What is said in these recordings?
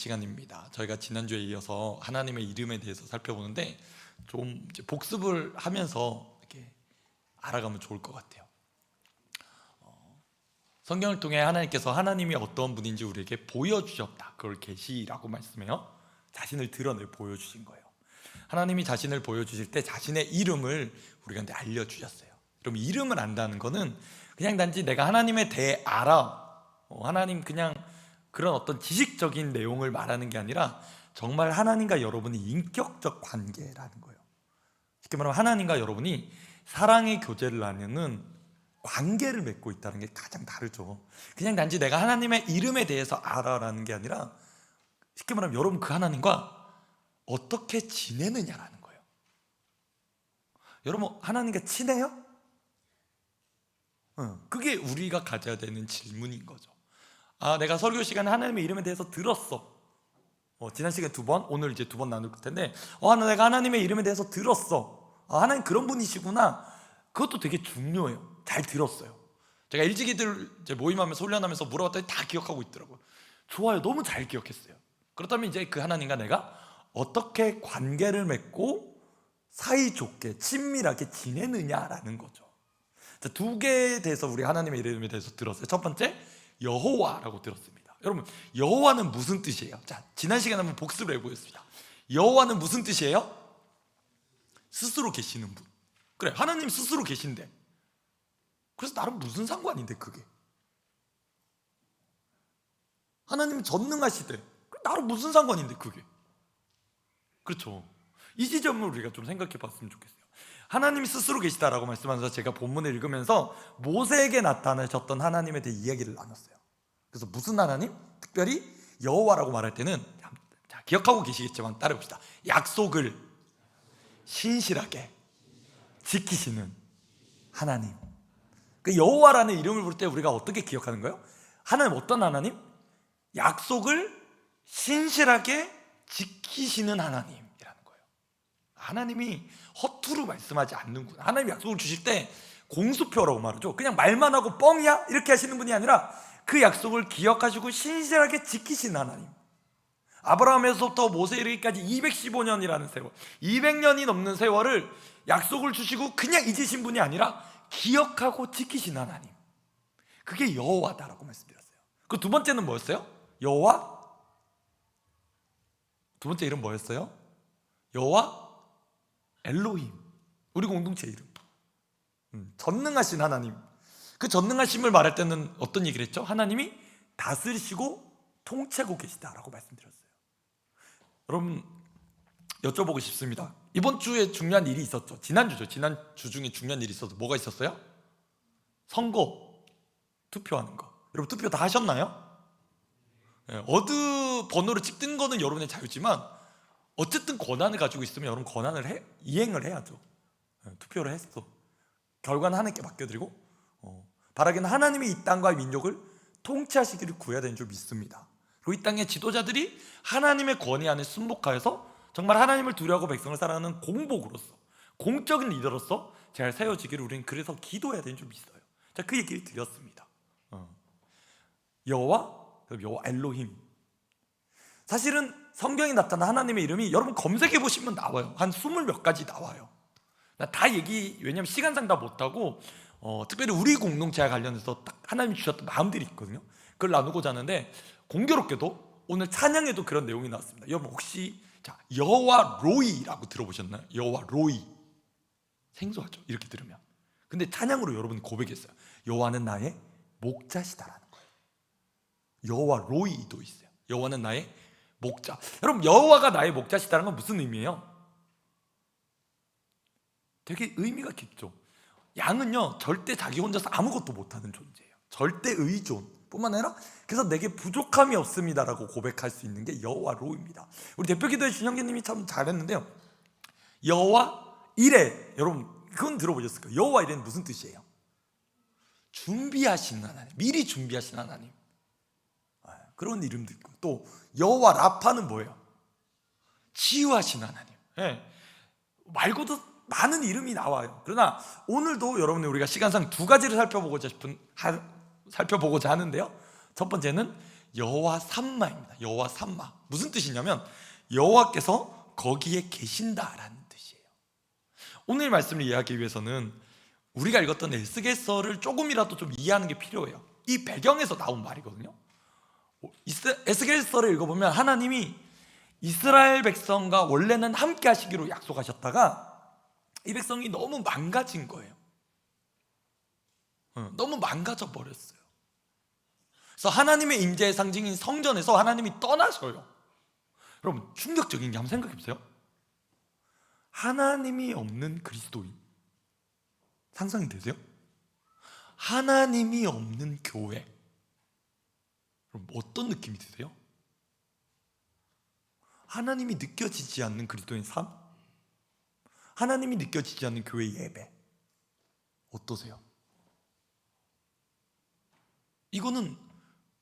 시간입니다. 저희가 지난주에 이어서 하나님의 이름에 대해서 살펴보는데 좀 이제 복습을 하면서 이렇게 알아가면 좋을 것 같아요. 성경을 통해 하나님께서 하나님이 어떤 분인지 우리에게 보여주셨다. 그걸 계시라고 말씀해요. 자신을 드러내 보여주신 거예요. 하나님이 자신을 보여주실 때 자신의 이름을 우리한테 알려주셨어요. 그럼 이름을 안다는 거는 그냥 단지 내가 하나님에 대해 알아, 하나님 그냥 그런 어떤 지식적인 내용을 말하는 게 아니라 정말 하나님과 여러분이 인격적 관계라는 거예요. 쉽게 말하면 하나님과 여러분이 사랑의 교제를 나누는 관계를 맺고 있다는 게 가장 다르죠. 그냥 단지 내가 하나님의 이름에 대해서 알아라는 게 아니라 쉽게 말하면 여러분 그 하나님과 어떻게 지내느냐라는 거예요. 여러분 하나님과 친해요? 그게 우리가 가져야 되는 질문인 거죠. 내가 설교 시간에 하나님의 이름에 대해서 들었어. 지난 시간에 2번, 오늘 이제 2번 나눌 텐데 내가 하나님의 이름에 대해서 들었어. 하나님 그런 분이시구나. 그것도 되게 중요해요. 잘 들었어요. 제가 일찍이들 이제 모임하면서 훈련하면서 물어봤더니 다 기억하고 있더라고요. 좋아요. 너무 잘 기억했어요. 그렇다면 이제 그 하나님과 내가 어떻게 관계를 맺고 사이좋게 친밀하게 지내느냐라는 거죠. 자, 2개에 대해서 우리 하나님의 이름에 대해서 들었어요. 첫 번째, 여호와라고 들었습니다. 여러분 여호와는 무슨 뜻이에요? 자, 지난 시간에 한번 복습을 해보겠습니다. 여호와는 무슨 뜻이에요? 스스로 계시는 분. 그래, 하나님 스스로 계신데 그래서 나랑 무슨 상관인데 그게? 하나님은 전능하시대. 나랑 무슨 상관인데 그게? 그렇죠. 이 지점을 우리가 좀 생각해 봤으면 좋겠어요. 하나님이 스스로 계시다라고 말씀하면서 제가 본문을 읽으면서 모세에게 나타나셨던 하나님에 대해 이야기를 나눴어요. 그래서 무슨 하나님? 특별히 여호와라고 말할 때는 자, 기억하고 계시겠지만 따라해봅시다. 약속을 신실하게 지키시는 하나님. 그 여호와라는 이름을 부를 때 우리가 어떻게 기억하는 거예요? 하나님 어떤 하나님? 약속을 신실하게 지키시는 하나님이라는 거예요. 하나님이 허투루 말씀하지 않는구나. 하나님이 약속을 주실 때 공수표라고 말하죠. 그냥 말만 하고 뻥이야? 이렇게 하시는 분이 아니라 그 약속을 기억하시고 신실하게 지키신 하나님. 아브라함에서부터 모세에 이르기까지 215년이라는 세월, 200년이 넘는 세월을 약속을 주시고 그냥 잊으신 분이 아니라 기억하고 지키신 하나님. 그게 여호와다라고 말씀드렸어요. 그 2번째는 뭐였어요? 여호와? 2번째 이름 뭐였어요? 여호와 엘로힘. 우리 공동체 이름. 전능하신 하나님. 그 전능하심을 말할 때는 어떤 얘기를 했죠? 하나님이 다스리시고 통치하고 계시다라고 말씀드렸어요. 여러분 여쭤보고 싶습니다. 이번 주에 중요한 일이 있었죠. 지난주 중에 중요한 일이 있어서 뭐가 있었어요? 선거 투표하는 거. 여러분 투표 다 하셨나요? 어느 번호를 찍든 거는 여러분의 자유지만 어쨌든 권한을 가지고 있으면 여러분 권한을 이행을 해야죠. 투표를 했어. 결과는 하나님께 맡겨드리고 바라기는 하나님이 이 땅과 민족을 통치하시기를 구해야 되는 줄 믿습니다. 그리고 이 땅의 지도자들이 하나님의 권위 안에 순복하여서 정말 하나님을 두려워하고 백성을 사랑하는 공복으로서, 공적인 리더로서 잘 세워지기를 우리는 그래서 기도해야 되는 줄 믿어요. 자, 그 얘기를 드렸습니다. 여호와, 여호와 엘로힘. 사실은 성경에 나타난 하나님의 이름이 여러분 검색해 보시면 나와요. 한 20몇 가지 나와요. 왜냐면 시간상 다 못하고 특별히 우리 공동체와 관련해서 딱 하나님이 주셨던 마음들이 있거든요. 그걸 나누고자 하는데 공교롭게도 오늘 찬양에도 그런 내용이 나왔습니다. 여러분 혹시 여호와 로이라고 들어보셨나요? 여호와 로이. 생소하죠? 이렇게 들으면. 근데 찬양으로 여러분이 고백했어요. 여호와는 나의 목자시다라는 거예요. 여호와 로이도 있어요. 여호와는 나의 목자. 여러분 여호와가 나의 목자시다는 건 무슨 의미예요? 되게 의미가 깊죠. 양은요 절대 자기 혼자서 아무것도 못하는 존재예요. 절대 의존 뿐만 아니라 그래서 내게 부족함이 없습니다라고 고백할 수 있는 게 여호와 로입니다. 우리 대표기도회 준형제님이 참 잘했는데요. 여호와 이레, 여러분 그건 들어보셨을 거예요. 여호와 이레는 무슨 뜻이에요? 준비하시는 하나님, 미리 준비하신 하나님. 그런 이름도 있고 또 여호와 라파는 뭐예요? 치유하신 하나님. 말고도 많은 이름이 나와요. 그러나 오늘도 여러분이 우리가 시간상 2가지를 살펴보고자 하는데요. 첫 번째는 여호와 삼마입니다. 여호와 삼마. 무슨 뜻이냐면 여호와께서 거기에 계신다라는 뜻이에요. 오늘 말씀을 이해하기 위해서는 우리가 읽었던 에스겔서를 조금이라도 좀 이해하는 게 필요해요. 이 배경에서 나온 말이거든요. 에스겔서를 읽어보면 하나님이 이스라엘 백성과 원래는 함께 하시기로 약속하셨다가 이 백성이 너무 망가진 거예요. 너무 망가져 버렸어요. 그래서 하나님의 임재의 상징인 성전에서 하나님이 떠나셔요. 여러분, 충격적인 게 한번 생각해 보세요. 하나님이 없는 그리스도인, 상상이 되세요? 하나님이 없는 교회, 여러분 어떤 느낌이 드세요? 하나님이 느껴지지 않는 그리스도인 삶, 하나님이 느껴지지 않는 교회 예배, 어떠세요? 이거는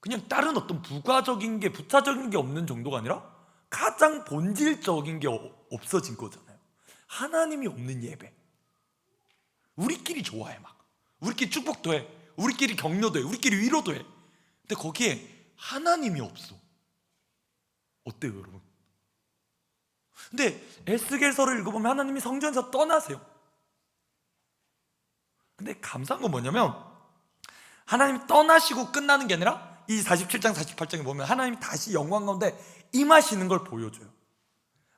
그냥 다른 어떤 부가적인 게, 부차적인 게 없는 정도가 아니라 가장 본질적인 게 없어진 거잖아요. 하나님이 없는 예배. 우리끼리 좋아해, 막 우리끼리 축복도 해, 우리끼리 격려도 해, 우리끼리 위로도 해. 근데 거기에 하나님이 없어. 어때요, 여러분? 근데 에스겔서를 읽어보면 하나님이 성전에서 떠나세요. 근데 감사한 건 뭐냐면 하나님이 떠나시고 끝나는 게 아니라 이 47장 48장에 보면 하나님이 다시 영광 가운데 임하시는 걸 보여줘요.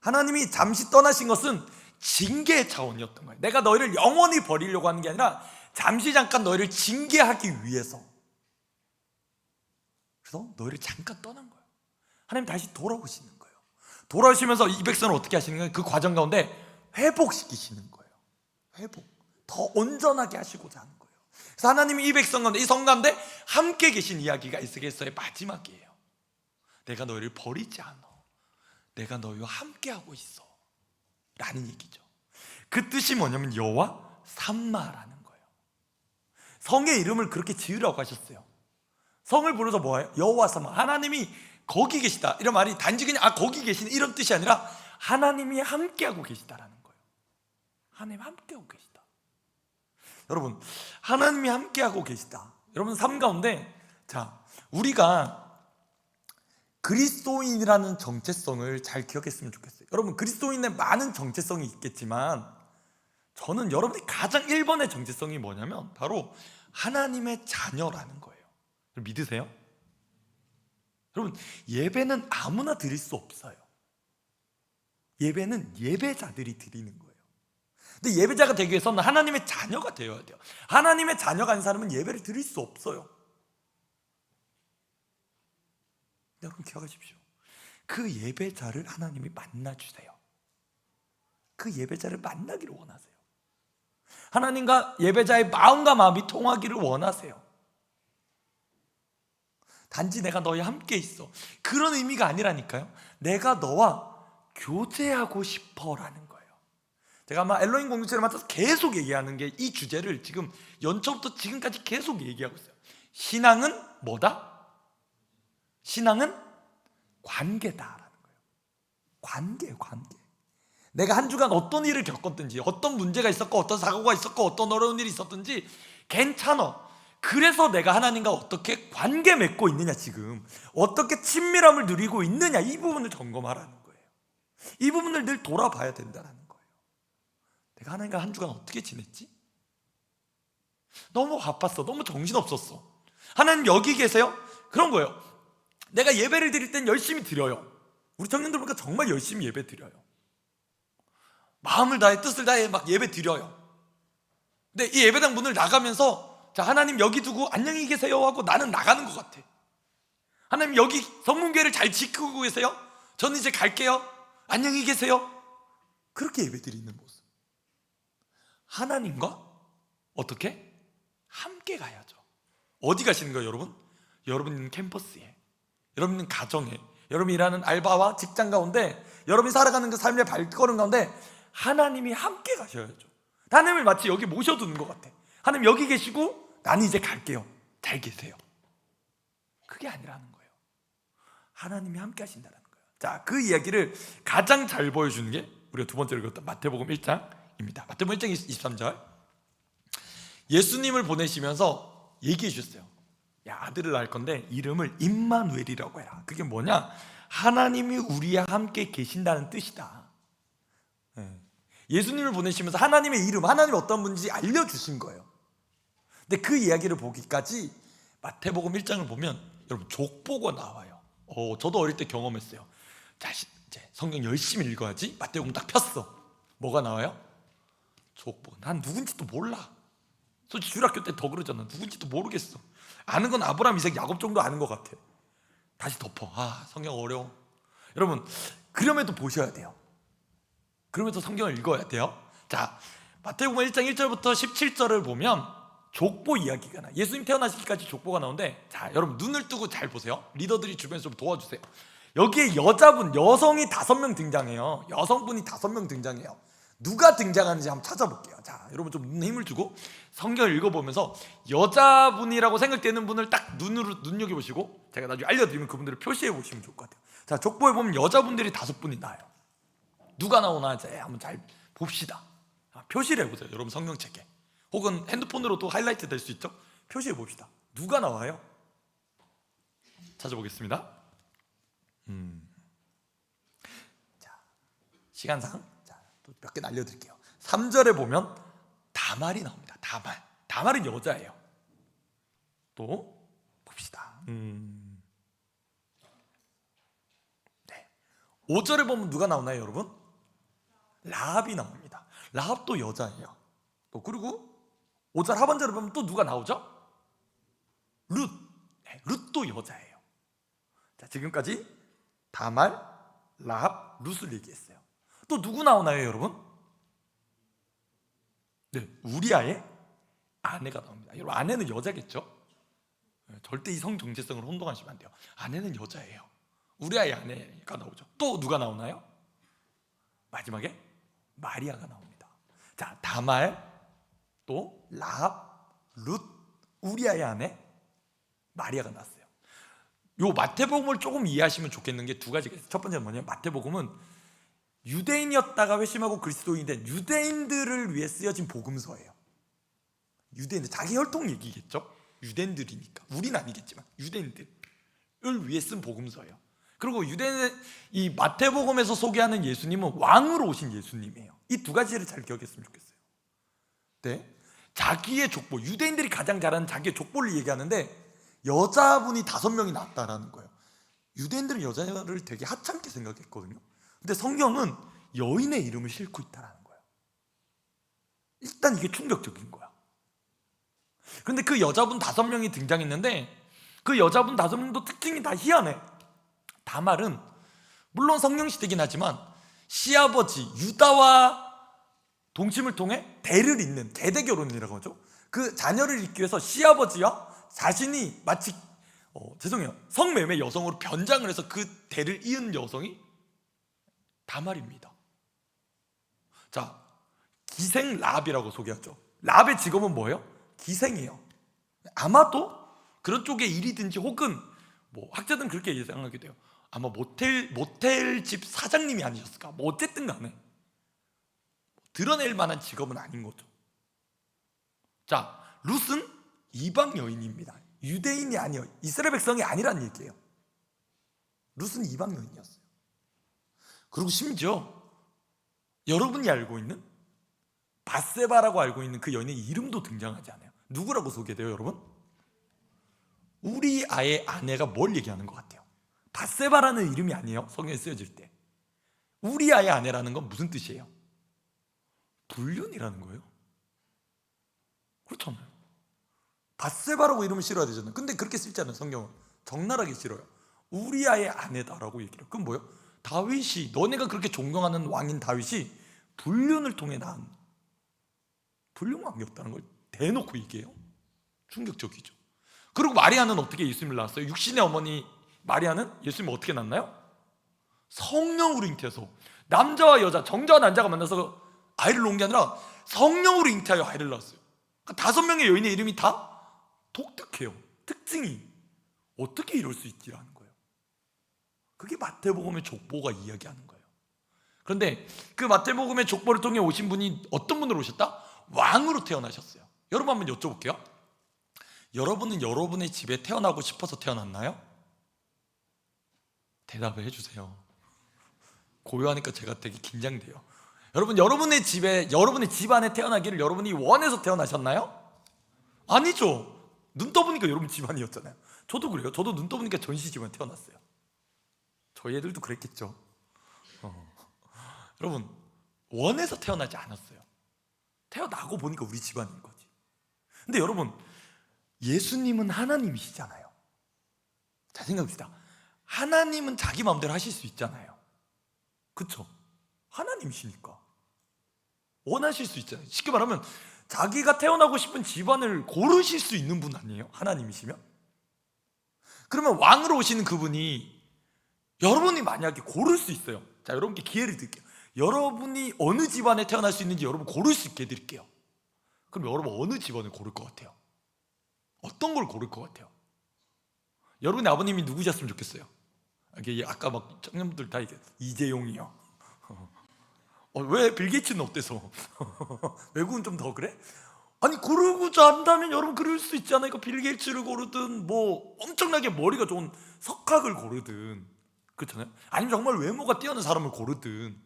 하나님이 잠시 떠나신 것은 징계의 차원이었던 거예요. 내가 너희를 영원히 버리려고 하는 게 아니라 잠시 잠깐 너희를 징계하기 위해서. 그래서 너희를 잠깐 떠난 거예요. 하나님 다시 돌아오시는 거예요. 돌아오시면서 이 백성을 어떻게 하시는 거예요? 그 과정 가운데 회복시키시는 거예요. 회복, 더 온전하게 하시고자 하는 거예요. 그래서 하나님이 이 백성 가운데, 이 성 가운데 함께 계신 이야기가 에스겔서의 마지막이에요. 내가 너희를 버리지 않아, 내가 너희와 함께 하고 있어 라는 얘기죠. 그 뜻이 뭐냐면 여호와 삼마라는 거예요. 성의 이름을 그렇게 지으라고 하셨어요. 성을 부르서 뭐예요? 여호와 삼마, 하나님이 거기 계시다, 이런 말이 단지 그냥 거기 계시는 이런 뜻이 아니라 하나님이 함께하고 계시다라는 거예요. 하나님 함께하고 계시다. 여러분, 하나님이 함께하고 계시다. 여러분 삶 가운데, 자, 우리가 그리스도인이라는 정체성을 잘 기억했으면 좋겠어요. 여러분, 그리스도인의 많은 정체성이 있겠지만 저는 여러분이 가장 1번의 정체성이 뭐냐면 바로 하나님의 자녀라는 거예요. 믿으세요? 여러분, 예배는 아무나 드릴 수 없어요. 예배는 예배자들이 드리는 거예요. 근데 예배자가 되기 위해서는 하나님의 자녀가 되어야 돼요. 하나님의 자녀가 아닌 사람은 예배를 드릴 수 없어요. 여러분 기억하십시오. 그 예배자를 하나님이 만나주세요. 그 예배자를 만나기를 원하세요. 하나님과 예배자의 마음과 마음이 통하기를 원하세요. 단지 내가 너희 함께 있어, 그런 의미가 아니라니까요. 내가 너와 교제하고 싶어라는 거예요. 제가 아마 엘로힘 공동체를 맡아서 계속 얘기하는 게 이 주제를 지금 연초부터 지금까지 계속 얘기하고 있어요. 신앙은 뭐다? 신앙은 관계다라는 거예요. 관계예요, 관계. 내가 한 주간 어떤 일을 겪었든지, 어떤 문제가 있었고, 어떤 사고가 있었고, 어떤 어려운 일이 있었든지 괜찮아. 그래서 내가 하나님과 어떻게 관계 맺고 있느냐, 지금 어떻게 친밀함을 누리고 있느냐, 이 부분을 점검하라는 거예요. 이 부분을 늘 돌아봐야 된다는 거예요. 내가 하나님과 한 주간 어떻게 지냈지? 너무 바빴어, 너무 정신없었어. 하나님 여기 계세요? 그런 거예요. 내가 예배를 드릴 땐 열심히 드려요. 우리 청년들 보니까 정말 열심히 예배 드려요. 마음을 다해, 뜻을 다해 막 예배 드려요. 근데 이 예배당 문을 나가면서 자, 하나님 여기 두고 안녕히 계세요 하고 나는 나가는 것 같아. 하나님 여기 성문교회를 잘 지키고 계세요? 저는 이제 갈게요. 안녕히 계세요. 그렇게 예배 드리는 모습. 하나님과 어떻게? 함께 가야죠. 어디 가시는 거예요, 여러분? 여러분 있는 캠퍼스에, 여러분 있는 가정에, 여러분이 일하는 알바와 직장 가운데, 여러분이 살아가는 그 삶의 발걸음 가운데 하나님이 함께 가셔야죠. 하나님을 마치 여기 모셔두는 것 같아. 하나님 여기 계시고 나는 이제 갈게요. 잘 계세요. 그게 아니라는 거예요. 하나님이 함께 하신다는 거예요. 자, 그 이야기를 가장 잘 보여주는 게 우리가 두 번째로 읽었던 마태복음 1장입니다. 마태복음 1장 23절. 예수님을 보내시면서 얘기해 주셨어요. 야, 아들을 낳을 건데 이름을 임마누엘이라고 해라. 그게 뭐냐? 하나님이 우리와 함께 계신다는 뜻이다. 예수님을 보내시면서 하나님의 이름, 하나님이 어떤 분인지 알려주신 거예요. 근데 그 이야기를 보기까지 마태복음 1장을 보면 여러분 족보가 나와요. 저도 어릴 때 경험했어요. 자, 이제 성경 열심히 읽어야지. 마태복음 딱 폈어. 뭐가 나와요? 족보. 난 누군지도 몰라. 솔직히 주일학교 때 더 그러잖아. 누군지도 모르겠어. 아는 건 아브라함, 이삭, 야곱 정도 아는 것 같아. 다시 덮어. 성경 어려워. 여러분, 그럼에도 보셔야 돼요. 그럼에도 성경을 읽어야 돼요. 자, 마태복음 1장 1절부터 17절을 보면 족보 이야기가 나. 예수님 태어나시기까지 족보가 나오는데, 자, 여러분 눈을 뜨고 잘 보세요. 리더들이 주변에서 좀 도와주세요. 여기에 여성이 5명 등장해요. 여성분이 5명 등장해요. 누가 등장하는지 한번 찾아볼게요. 자, 여러분 좀 눈에 힘을 주고 성경을 읽어보면서 여자분이라고 생각되는 분을 딱 눈으로 눈여겨보시고, 제가 나중에 알려드리면 그분들을 표시해 보시면 좋을 것 같아요. 자, 족보에 보면 여자분들이 5분이 나와요. 누가 나오나 한번 잘 봅시다. 표시를 해보세요. 여러분 성경책에 혹은 핸드폰으로도 하이라이트 될 수 있죠. 표시해 봅시다. 누가 나와요? 찾아보겠습니다. 자, 시간상 또 몇 개 알려드릴게요. 3절에 보면 다말이 나옵니다. 다말은 여자예요. 또 봅시다. 5절에 보면 누가 나오나요, 여러분? 라합이 나옵니다. 라합도 여자예요. 또 그리고 5절 하반절에 보면 또 누가 나오죠? 룻도 여자예요. 자, 지금까지 다말, 라합, 룻을 얘기했어요. 또 누구 나오나요, 여러분? 네, 우리아의 아내가 나옵니다. 여러분, 아내는 여자겠죠? 절대 이 성 정체성을 혼동하시면 안 돼요. 아내는 여자예요. 우리아의 아내가 나오죠. 또 누가 나오나요? 마지막에 마리아가 나옵니다. 자, 다말, 또 라합, 룻, 우리아의 아내 마리아가 나왔어요. 요 마태복음을 조금 이해하시면 좋겠는 게 2가지가 있어요. 첫 번째는 뭐냐면 마태복음은 유대인이었다가 회심하고 그리스도인이 된 유대인들을 위해 쓰여진 복음서예요. 유대인들, 자기 혈통 얘기겠죠? 유대인들이니까. 우린 아니겠지만 유대인들을 위해 쓴 복음서예요. 그리고 이 마태복음에서 소개하는 예수님은 왕으로 오신 예수님이에요. 이 2가지를 잘 기억했으면 좋겠어요. 네, 자기의 족보, 유대인들이 가장 잘 아는 자기의 족보를 얘기하는데 여자분이 5명이 나왔다라는 거예요. 유대인들은 여자를 되게 하찮게 생각했거든요. 근데 성경은 여인의 이름을 싣고 있다라는 거예요. 일단 이게 충격적인 거야. 그런데 그 여자분 5명이 등장했는데 그 여자분 5명도 특징이 다 희한해. 다말은 물론 성령시대긴 하지만 시아버지 유다와 동침을 통해 대를 잇는 대대 결혼이라고 하죠. 그 자녀를 잇기 위해서 시아버지와 자신이 마치 성매매 여성으로 변장을 해서 그 대를 이은 여성이 다말입니다. 자, 기생 라합이라고 소개하죠. 라합의 직업은 뭐예요? 기생이에요. 아마도 그런 쪽의 일이든지 혹은 학자들은 그렇게 예상하게 돼요. 아마 모텔집 사장님이 아니셨을까? 어쨌든 간에 드러낼 만한 직업은 아닌 거죠. 자, 룻은 이방 여인입니다. 유대인이 아니에요. 이스라엘 백성이 아니란 얘기예요. 룻은 이방 여인이었어요. 그리고 심지어 여러분이 알고 있는 밧세바라고 알고 있는 그 여인의 이름도 등장하지 않아요. 누구라고 소개돼요, 여러분? 우리 아의 아내가 뭘 얘기하는 것 같아요? 밧세바라는 이름이 아니에요. 성경에 쓰여질 때 우리 아의 아내라는 건 무슨 뜻이에요? 불륜이라는 거예요. 그렇잖아요. 밧세바라고 이름을 실어야 되잖아요. 근데 그렇게 쓰지 않아요. 성경은 적나라하게 실어요. 우리 아의 아내다라고 얘기해요. 그럼 뭐예요? 다윗이, 너네가 그렇게 존경하는 왕인 다윗이 불륜을 통해 낳은 불륜왕이었다는 걸 대놓고 얘기해요. 충격적이죠. 그리고 마리아는 어떻게 예수님을 낳았어요? 육신의 어머니 마리아는 예수님을 어떻게 낳나요? 성령으로 잉태해서, 남자와 여자, 정자와 난자가 만나서 아이를 낳은 게 아니라 성령으로 잉태하여 아이를 낳았어요. 그러니까 5명의 여인의 이름이 다 독특해요. 특징이 어떻게 이럴 수 있지라는 거예요. 그게 마태복음의 족보가 이야기하는 거예요. 그런데 그 마태복음의 족보를 통해 오신 분이 어떤 분으로 오셨다? 왕으로 태어나셨어요. 여러분 한번 여쭤볼게요. 여러분은 여러분의 집에 태어나고 싶어서 태어났나요? 대답을 해주세요. 고요하니까 제가 되게 긴장돼요. 여러분, 여러분의 집에, 여러분의 집안에 태어나기를 여러분이 원해서 태어나셨나요? 아니죠. 눈 떠보니까 여러분 집안이었잖아요. 저도 그래요. 저도 눈 떠보니까 전시 집안에 태어났어요. 저희 애들도 그랬겠죠. 여러분, 원해서 태어나지 않았어요. 태어나고 보니까 우리 집안인 거지. 근데 여러분, 예수님은 하나님이시잖아요. 자, 생각합시다. 하나님은 자기 마음대로 하실 수 있잖아요. 그쵸? 하나님이시니까 원하실 수 있잖아요. 쉽게 말하면 자기가 태어나고 싶은 집안을 고르실 수 있는 분 아니에요? 하나님이시면? 그러면 왕으로 오시는 그분이 여러분이 만약에 고를 수 있어요. 자, 여러분께 기회를 드릴게요. 여러분이 어느 집안에 태어날 수 있는지 여러분 고를 수 있게 해드릴게요. 그럼 여러분 어느 집안을 고를 것 같아요? 어떤 걸 고를 것 같아요? 여러분의 아버님이 누구셨으면 좋겠어요? 아까 막 청년분들 다 얘기했어요. 이재용이요. 왜 빌 게이츠는 어때서? 외국은 좀 더 그래? 아니, 고르고자 한다면 여러분 그럴 수 있잖아요. 빌 게이츠를 고르든 뭐 엄청나게 머리가 좋은 석학을 고르든, 그렇잖아요. 아니면 정말 외모가 뛰어난 사람을 고르든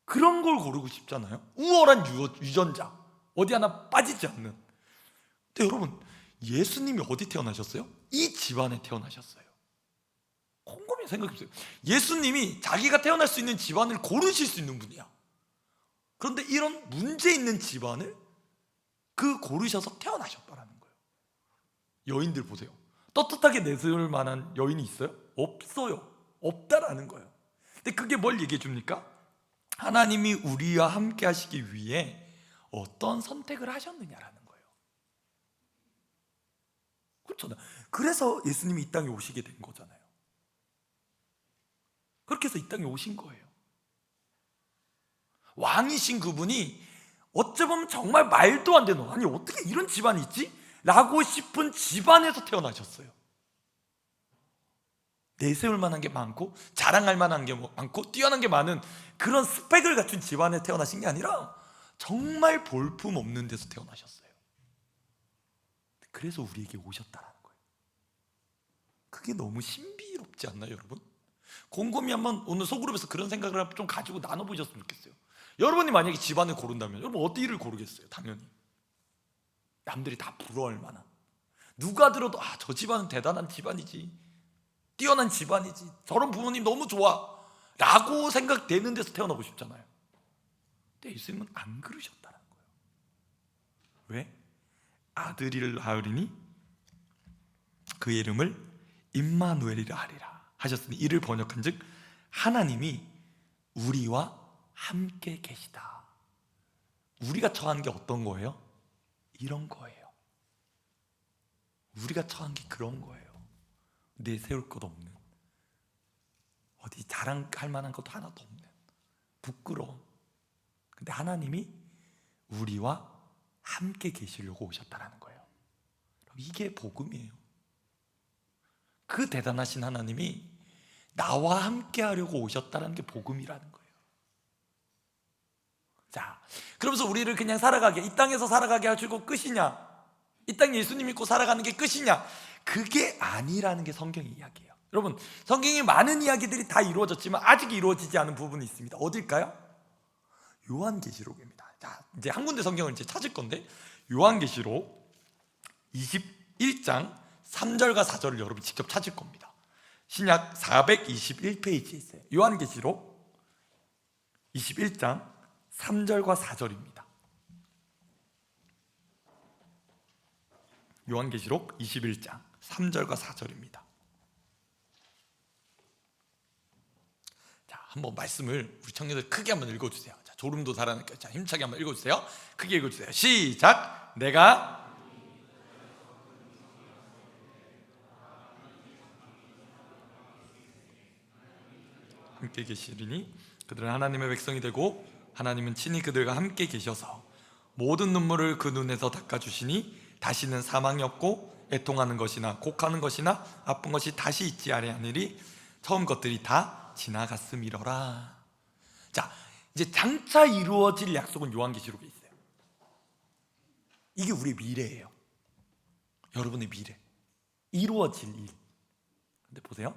그런 걸 고르고 싶잖아요. 우월한 유전자, 어디 하나 빠지지 않는. 근데 여러분, 예수님이 어디 태어나셨어요? 이 집안에 태어나셨어요. 곰곰이 생각해보세요. 예수님이 자기가 태어날 수 있는 집안을 고르실 수 있는 분이야. 그런데 이런 문제 있는 집안을 고르셔서 태어나셨다라는 거예요. 여인들 보세요. 떳떳하게 내세울 만한 여인이 있어요? 없어요. 없다라는 거예요. 근데 그게 뭘 얘기해 줍니까? 하나님이 우리와 함께 하시기 위해 어떤 선택을 하셨느냐라는 거예요. 그렇잖아요. 그래서 예수님이 이 땅에 오시게 된 거잖아요. 그렇게 해서 이 땅에 오신 거예요. 왕이신 그분이 어찌 보면 정말 말도 안 되는, 아니 어떻게 이런 집안이 있지? 라고 싶은 집안에서 태어나셨어요. 내세울 만한 게 많고 자랑할 만한 게 많고 뛰어난 게 많은 그런 스펙을 갖춘 집안에 태어나신 게 아니라 정말 볼품 없는 데서 태어나셨어요. 그래서 우리에게 오셨다는 거예요. 그게 너무 신비롭지 않나요, 여러분? 곰곰이 한번 오늘 소그룹에서 그런 생각을 좀 가지고 나눠보셨으면 좋겠어요. 여러분이 만약에 집안을 고른다면 여러분 어디를 고르겠어요? 당연히 남들이 다 부러워할 만한, 누가 들어도 저 집안은 대단한 집안이지, 뛰어난 집안이지, 저런 부모님 너무 좋아 라고 생각되는 데서 태어나고 싶잖아요. 근데 예수님은 안 그러셨다는 거예요. 왜? 아들을 낳으리니 그 이름을 임마누엘이라 하리라 하셨으니 이를 번역한 즉 하나님이 우리와 함께 계시다. 우리가 처한 게 어떤 거예요? 이런 거예요. 우리가 처한 게 그런 거예요. 내세울 것 없는, 어디 자랑할 만한 것도 하나도 없는 부끄러움. 근데 하나님이 우리와 함께 계시려고 오셨다는 거예요. 이게 복음이에요. 그 대단하신 하나님이 나와 함께 하려고 오셨다는 게 복음이라는 거예요. 자, 그러면서 우리를 그냥 살아가게, 이 땅에서 살아가게 하시고 끝이냐? 이 땅 예수님 믿고 살아가는 게 끝이냐? 그게 아니라는 게 성경의 이야기예요. 여러분, 성경의 많은 이야기들이 다 이루어졌지만 아직 이루어지지 않은 부분이 있습니다. 어딜까요? 요한계시록입니다. 자, 이제 한 군데 성경을 이제 찾을 건데 요한계시록 21장 3절과 4절을 여러분 직접 찾을 겁니다. 신약 421페이지에 있어요. 요한계시록 21장 3절과 4절입니다. 요한계시록 21장 3절과 4절입니다. 자, 한번 말씀을 우리 청년들 크게 한번 읽어주세요. 자, 졸음도 달아나니까 자, 힘차게 한번 읽어주세요. 크게 읽어주세요. 시작. 내가 함께 계시리니 그들은 하나님의 백성이 되고 하나님은 친히 그들과 함께 계셔서 모든 눈물을 그 눈에서 닦아주시니 다시는 사망이 없고 애통하는 것이나 곡하는 것이나 아픈 것이 다시 있지 아니하니리 처음 것들이 다 지나갔음이러라. 자, 이제 장차 이루어질 약속은 요한계시록에 있어요. 이게 우리의 미래예요. 여러분의 미래, 이루어질 일. 근데 보세요,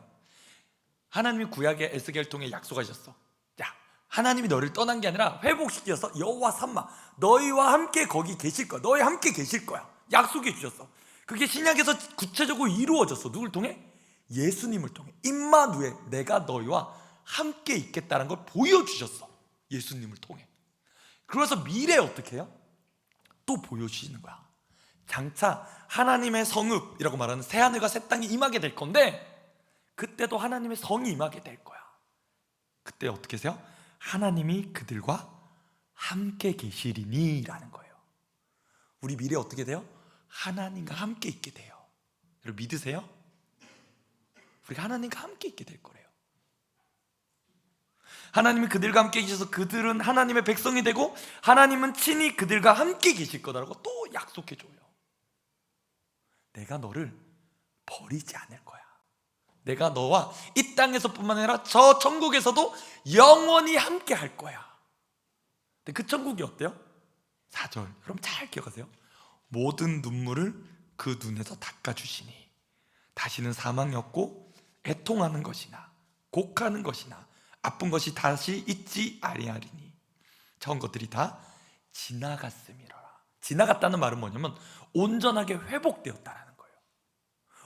하나님이 구약의 에스겔 통해 약속하셨어. 야, 하나님이 너를 떠난 게 아니라 회복시켜서 여호와 삼마, 너희와 함께 거기 계실 거야. 너희 함께 계실 거야. 약속해 주셨어. 그게 신약에서 구체적으로 이루어졌어. 누굴 통해? 예수님을 통해. 임마누엘, 내가 너희와 함께 있겠다는 걸 보여주셨어. 예수님을 통해. 그래서 미래에 어떻게 해요? 또 보여주시는 거야. 장차 하나님의 성읍이라고 말하는 새하늘과 새 땅이 임하게 될 건데, 그때도 하나님의 성이 임하게 될 거야. 그때 어떻게 하세요? 하나님이 그들과 함께 계시리니 라는 거예요. 우리 미래 어떻게 돼요? 하나님과 함께 있게 돼요. 여러분 믿으세요? 우리가 하나님과 함께 있게 될 거래요. 하나님이 그들과 함께 계셔서 그들은 하나님의 백성이 되고 하나님은 친히 그들과 함께 계실 거다라고 또 약속해줘요. 내가 너를 버리지 않을 거야. 내가 너와 이 땅에서뿐만 아니라 저 천국에서도 영원히 함께 할 거야. 근데 그 천국이 어때요? 4절 여러분 잘 기억하세요. 모든 눈물을 그 눈에서 닦아주시니 다시는 사망이 없고 애통하는 것이나 곡하는 것이나 아픈 것이 다시 있지 아니하리니 저런 것들이 다 지나갔음이로라. 지나갔다는 말은 뭐냐면 온전하게 회복되었다라는 거예요.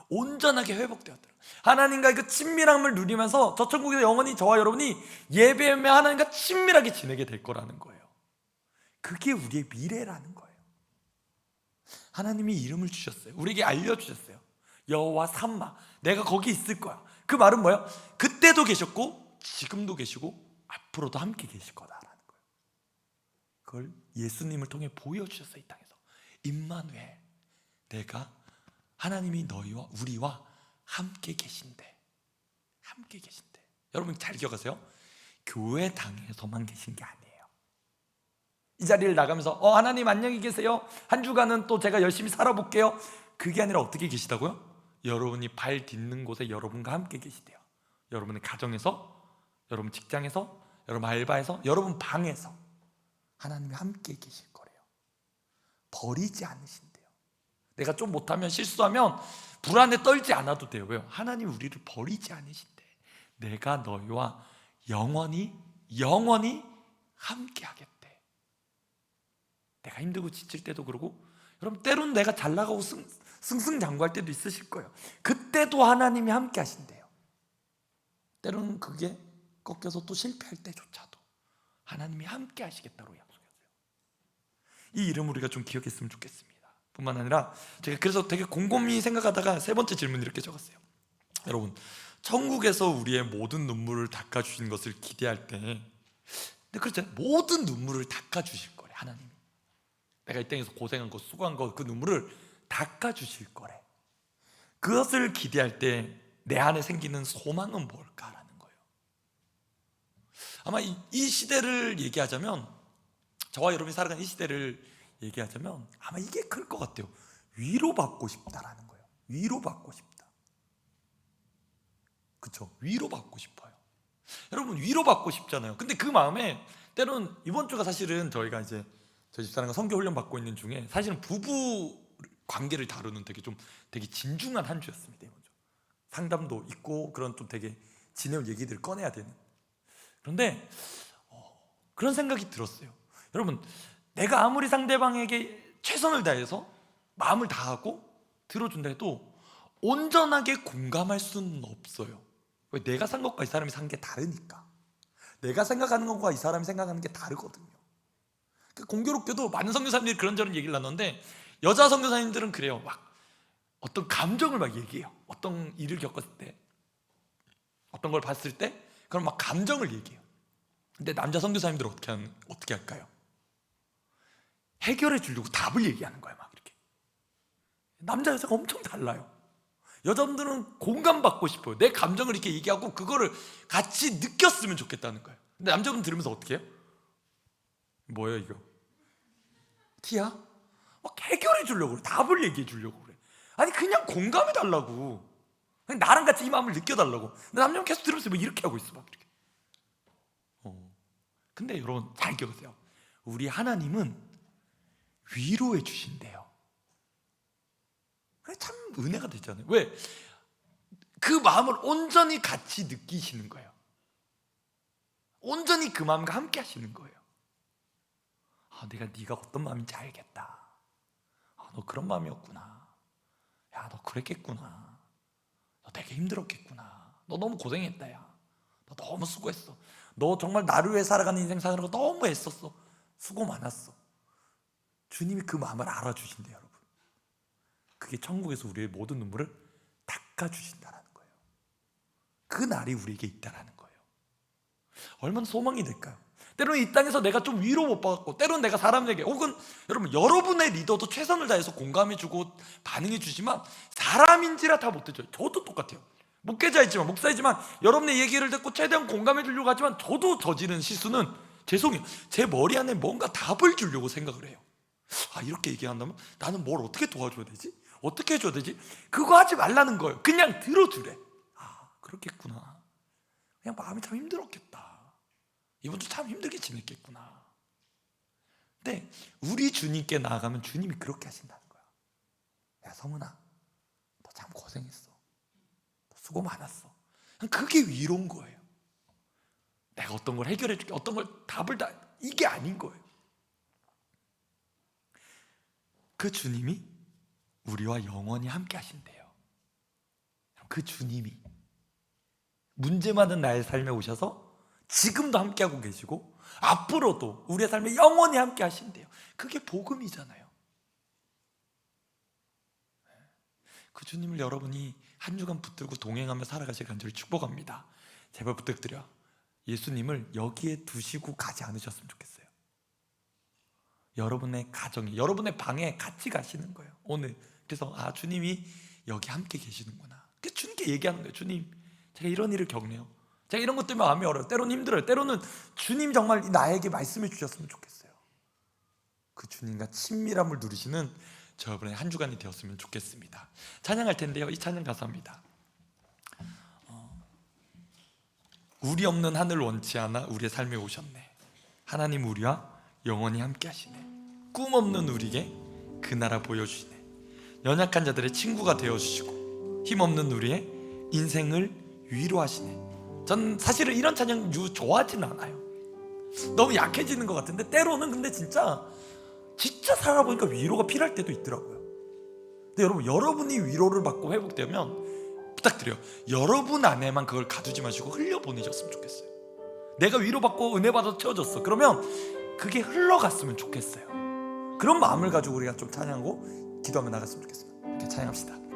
온전하게 회복되었다. 하나님과의 그 친밀함을 누리면서 저 천국에서 영원히 저와 여러분이 예배하며 하나님과 친밀하게 지내게 될 거라는 거예요. 그게 우리의 미래라는 거예요. 하나님이 이름을 주셨어요. 우리에게 알려주셨어요. 여호와 삼마, 내가 거기 있을 거야. 그 말은 뭐예요? 그때도 계셨고 지금도 계시고 앞으로도 함께 계실 거다라는 거예요. 그걸 예수님을 통해 보여주셨어요. 이 땅에서 임마누엘, 내가 하나님이 너희와 우리와 함께 계신대. 함께 계신대. 여러분 잘 기억하세요. 교회당에서만 계신 게 아니에요. 이 자리를 나가면서 하나님 안녕히 계세요, 한 주간은 또 제가 열심히 살아볼게요, 그게 아니라 어떻게 계시다고요? 여러분이 발 딛는 곳에 여러분과 함께 계시대요. 여러분의 가정에서, 여러분 직장에서, 여러분 알바에서, 여러분 방에서 하나님이 함께 계실 거래요. 버리지 않으신대요. 내가 좀 못하면 실수하면 불안에 떨지 않아도 돼요. 왜요? 하나님 우리를 버리지 않으신대. 내가 너희와 영원히 함께 하겠대. 내가 힘들고 지칠 때도 그러고, 여러분 때로는 내가 잘 나가고 승승장구할 때도 있으실 거예요. 그때도 하나님이 함께 하신대요. 때로는 그게 꺾여서 또 실패할 때조차도 하나님이 함께 하시겠다고 약속했어요. 이 이름 우리가 좀 기억했으면 좋겠습니다. 뿐만 아니라 제가 그래서 되게 곰곰이 생각하다가 세 번째 질문 이렇게 적었어요. 여러분, 천국에서 우리의 모든 눈물을 닦아주신 것을 기대할 때, 근데 그렇잖아요. 모든 눈물을 닦아주실 거래, 하나님이. 내가 이 땅에서 고생한 거, 수고한 거, 그 눈물을 닦아주실 거래. 그것을 기대할 때 내 안에 생기는 소망은 뭘까라는 거예요. 아마 이 시대를 얘기하자면, 저와 여러분이 살아가는 이 시대를 얘기하자면 아마 이게 클 것 같아요. 위로받고 싶다라는 거예요. 위로받고 싶다. 그렇죠? 위로받고 싶어요. 여러분 위로받고 싶잖아요. 근데 그 마음에 때로는 이번 주가 사실은 저희가 이제 저희 집사람과 선교 훈련 받고 있는 중에 사실은 부부 관계를 다루는 되게 진중한 한 주였습니다. 이번 주 상담도 있고 그런 좀 되게 지내올 얘기들을 꺼내야 되는. 그런데 그런 생각이 들었어요. 여러분, 내가 아무리 상대방에게 최선을 다해서 마음을 다하고 들어준다 해도 온전하게 공감할 수는 없어요. 왜? 내가 산 것과 이 사람이 산 게 다르니까. 내가 생각하는 것과 이 사람이 생각하는 게 다르거든요. 공교롭게도 많은 선교사님들이 그런저런 얘기를 나눴는데, 여자 선교사님들은 그래요. 막 어떤 감정을 막 얘기해요. 어떤 일을 겪었을 때, 어떤 걸 봤을 때, 그럼 막 감정을 얘기해요. 근데 남자 선교사님들은 어떻게 할까요? 해결해 주려고 답을 얘기하는 거예요. 막 이렇게. 남자 여자가 엄청 달라요. 여자분들은 공감받고 싶어요. 내 감정을 이렇게 얘기하고 그거를 같이 느꼈으면 좋겠다는 거예요. 근데 남자분 들으면서 어떻게 해요? 뭐예요 이거? 티야? 막 해결해 주려고 그래. 답을 얘기해 주려고 그래. 아니 그냥 공감해 달라고. 그냥 나랑 같이 이 마음을 느껴달라고. 근데 남자분 계속 들으면서 뭐 이렇게 하고 있어. 막 이렇게. 근데 여러분 잘 기억하세요. 우리 하나님은 위로해 주신대요. 은혜가 되잖아요. 왜? 그 마음을 온전히 같이 느끼시는 거예요. 온전히 그 마음과 함께 하시는 거예요. 내가 네가 어떤 마음인지 알겠다. 너 그런 마음이었구나. 야, 너 그랬겠구나. 너 되게 힘들었겠구나. 너 너무 고생했다. 야, 너 너무 수고했어. 너 정말 나를 위해 살아가는 인생 사는 거 너무 애썼어. 수고 많았어. 주님이 그 마음을 알아주신대요, 여러분. 그게 천국에서 우리의 모든 눈물을 닦아주신다라는 거예요. 그 날이 우리에게 있다라는 거예요. 얼마나 소망이 될까요? 때로는 이 땅에서 내가 좀 위로 못 받았고, 때로는 내가 사람에게, 혹은 여러분 여러분의 리더도 최선을 다해서 공감해주고 반응해주지만 사람인지라 다 못해줘요. 저도 똑같아요. 목회자이지만 목사이지만 여러분의 얘기를 듣고 최대한 공감해주려고 하지만 저도 저지른 실수는, 죄송해요, 제 머리 안에 뭔가 답을 주려고 생각을 해요. 이렇게 얘기한다면 나는 뭘 어떻게 도와줘야 되지? 어떻게 해줘야 되지? 그거 하지 말라는 거예요. 그냥 들어주래. 그렇겠구나. 그냥 마음이 참 힘들었겠다. 이번 주 참 힘들게 지냈겠구나. 근데 우리 주님께 나아가면 주님이 그렇게 하신다는 거야. 야, 성은아, 너 참 고생했어. 너 수고 많았어. 그게 위로인 거예요. 내가 어떤 걸 해결해 줄게, 어떤 걸 답을 다, 이게 아닌 거예요. 그 주님이 우리와 영원히 함께 하신대요. 그 주님이 문제 많은 나의 삶에 오셔서 지금도 함께하고 계시고 앞으로도 우리의 삶에 영원히 함께 하신대요. 그게 복음이잖아요. 그 주님을 여러분이 한 주간 붙들고 동행하며 살아가실 간절히 축복합니다. 제발 부탁드려, 예수님을 여기에 두시고 가지 않으셨으면 좋겠어요. 여러분의 가정에, 여러분의 방에 같이 가시는 거예요. 오늘 그래서 주님이 여기 함께 계시는구나. 주님께 얘기하는 거예요. 주님, 제가 이런 일을 겪네요. 제가 이런 것 때문에 마음이 어려워요. 때로는 힘들어요. 때로는 주님 정말 나에게 말씀해 주셨으면 좋겠어요. 그 주님과 친밀함을 누리시는 저번에 한 주간이 되었으면 좋겠습니다. 찬양할 텐데요, 이 찬양 가사입니다. 우리 없는 하늘 원치 않아 우리의 삶에 오셨네. 하나님 우리와 영원히 함께 하시네. 꿈 없는 우리에게 그 나라 보여주시네. 연약한 자들의 친구가 되어주시고 힘없는 우리의 인생을 위로하시네. 전 사실은 이런 찬양 좋아하지는 않아요. 너무 약해지는 것 같은데, 때로는 근데 진짜 살아보니까 위로가 필요할 때도 있더라고요. 근데 여러분, 여러분이 위로를 받고 회복되면 부탁드려요, 여러분 안에만 그걸 가두지 마시고 흘려보내셨으면 좋겠어요. 내가 위로받고 은혜받아서 채워졌어. 그러면 그게 흘러갔으면 좋겠어요. 그런 마음을 가지고 우리가 좀 찬양하고 기도하며 나갔으면 좋겠습니다. 이렇게 찬양합시다.